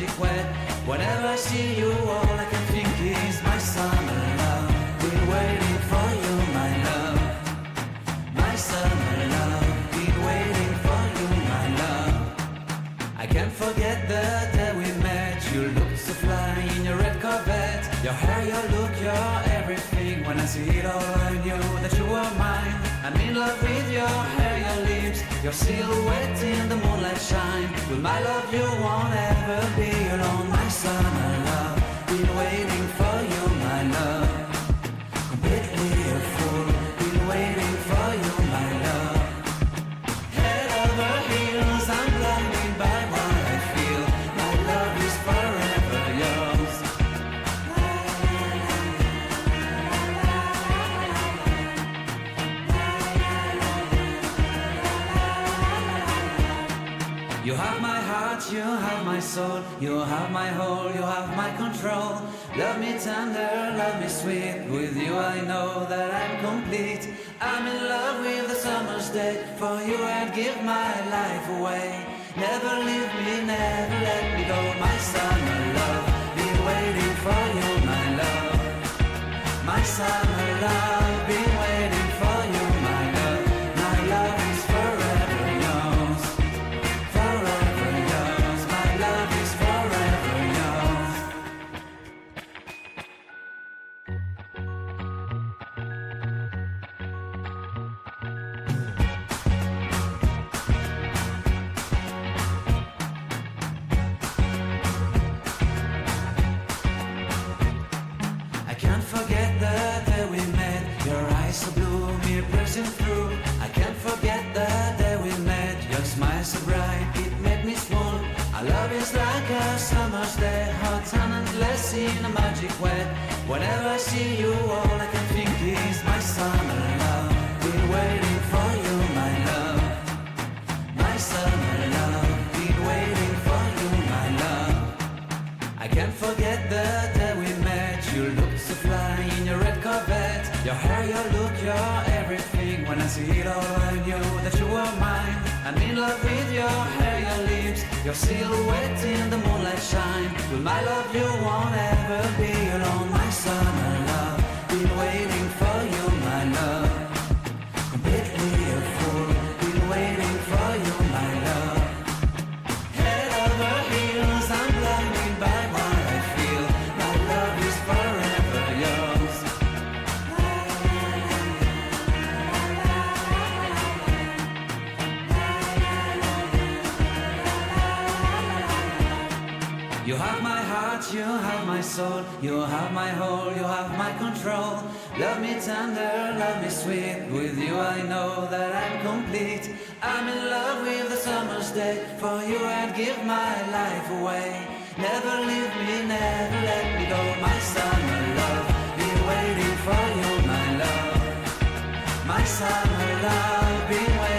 magic wet. Whenever I see you, all I can think is my summer love. Been waiting for you, my love. My summer love. Been waiting for you, my love. I can't forget the day we met. You looked so fly in your red Corvette. Your hair, your look, your everything. When I see it all, I knew that you were mine. I'm in love with your hair, your lips, your silhouette in the moonlight shine. With my love you won't ever be alone. My summer love, been waiting for you, my love. Completely a fool, been waiting for you, my love. Head over heels, I'm blinded by what I feel. My love is forever yours. You have my heart, you have my soul, you have my whole, you have my control. Love me tender, love me sweet, with you I know that I'm complete. I'm in love with the summer's day, for you I'd give my life away. Never leave me, never let me go, my summer love. Been waiting for you, my love. My summer love, been waiting for you, my love. My love is forever yours. Forever yours, my love is forever yours. I can't forget the day we met. Your eyes so blue, me pressing through. I can't forget the day we met. Your smile so bright, it made me swoon. Our love is like a summer's day, hot and endless in a magic wet. Whenever I see you, all I can think is my summer love. Been waiting for you, my love. My summer love. Been waiting for you, my love. I can't forget the day we met. You looked so fly in your red Corvette. Your hair, your look, your everything. When I see it all, I knew that you were mine. I'm in love with your hair, your lips, your silhouette in the moonlight shine. With my love you won't ever be alone. My summer love, been waiting for you, my love. Completely a fool, been waiting for you, my love. Head over heels, I'm blinded by what I feel. My love is forever yours. You have my heart, you have my soul, you have my whole, you have my control. Love me tender, love me sweet, with you I know that I'm complete. I'm in love with the summer's day, for you I'd give my life away. Never leave me, never let me go, my summer love. Been waiting for you, my love. My summer love, been waiting.